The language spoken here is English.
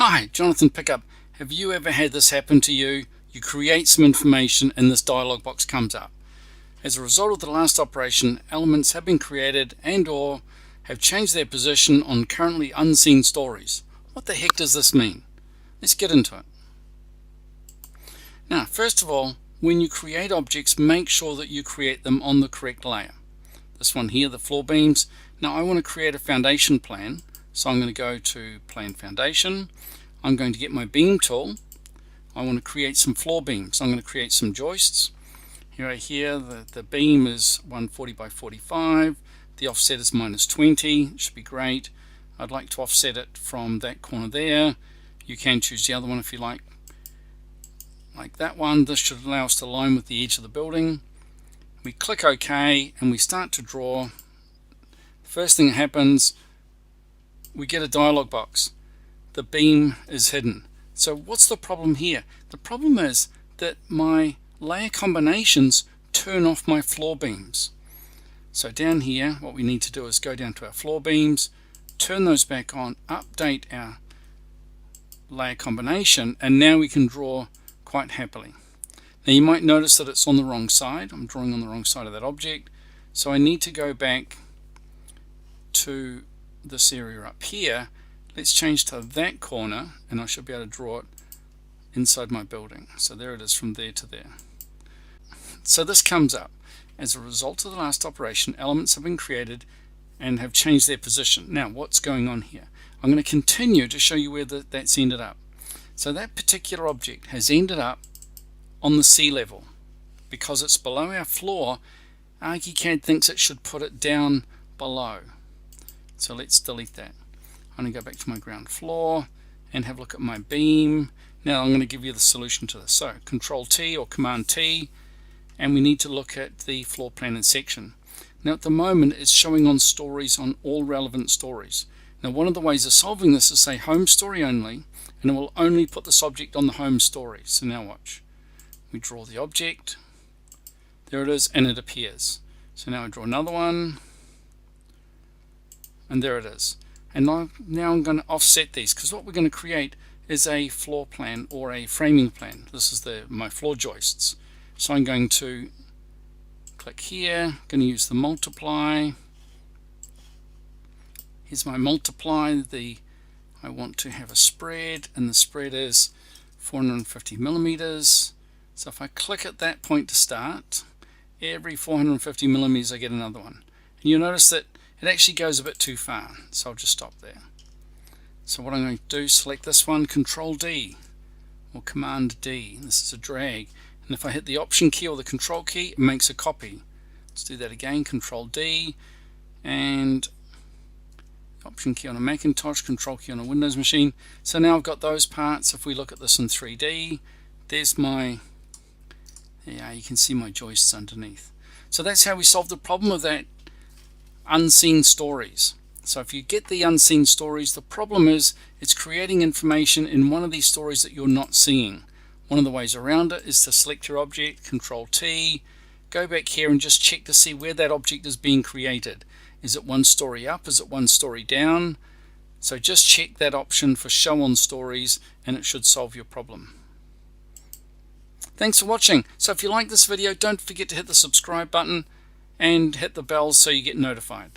Hi, Jonathan Pickup. Have you ever had this happen to you? You create some information and this dialog box comes up. As a result of the last operation, elements have been created and/or have changed their position on currently unseen stories. What the heck does this mean? Let's get into it. Now, first of all, when you create objects, make sure that you create them on the correct layer. This one here, the floor beams. Now I want to create a foundation plan, so I'm going to go to Plan Foundation. I'm going to get my beam tool. I want to create some floor beams. I'm going to create some joists. Here, the beam is 140 by 45. The offset is -20. It should be great. I'd like to offset it from that corner there. You can choose the other one if you like that one. This should allow us to align with the edge of the building. We click OK and we start to draw. First thing that happens, we get a dialog box. The beam is hidden. So what's the problem here? The problem is that my layer combinations turn off my floor beams. So down here, what we need to do is go down to our floor beams, turn those back on, update our layer combination, and now we can draw quite happily. Now you might notice that it's on the wrong side. I'm drawing on the wrong side of that object. So I need to go back to this area up here. Let's change to that corner and I should be able to draw it inside my building. So there it is, from there to there. So this comes up. As a result of the last operation, elements have been created and have changed their position. Now what's going on here? I'm going to continue to show you where that's ended up. So that particular object has ended up on the sea level. Because it's below our floor, ArchiCAD thinks it should put it down below. So let's delete that. I'm going to go back to my ground floor and have a look at my beam. Now I'm going to give you the solution to this. So Control T or Command T, and we need to look at the floor plan and section. Now at the moment it's showing on stories, on all relevant stories. Now one of the ways of solving this is say home story only, and it will only put this object on the home story. So now watch. We draw the object. There it is, and it appears. So now I draw another one, and there it is. And now I'm going to offset these, because what we're going to create is a floor plan or a framing plan. This is my floor joists. So I'm going to click here, going to use the multiply. Here's my multiply. I want to have a spread, and the spread is 450 millimeters. So if I click at that point to start, every 450 millimeters I get another one. And you'll notice that it actually goes a bit too far, so I'll just stop there. So what I'm going to do, select this one, Control D or Command D. This is a drag, and if I hit the Option key or the Control key, it makes a copy. Let's do that again, Control D, and Option key on a Macintosh, Control key on a Windows machine. So now I've got those parts. If we look at this in 3D, there's my, you can see my joists underneath. So that's how we solve the problem of that unseen stories. So if you get the unseen stories, the problem is it's creating information in one of these stories that you're not seeing. One of the ways around it is to select your object, Control T, go back here and just check to see where that object is being created. Is it one story up? Is it one story down? So just check that option for Show on Stories and it should solve your problem. Thanks for watching. So if you like this video, don't forget to hit the subscribe button and hit the bell so you get notified.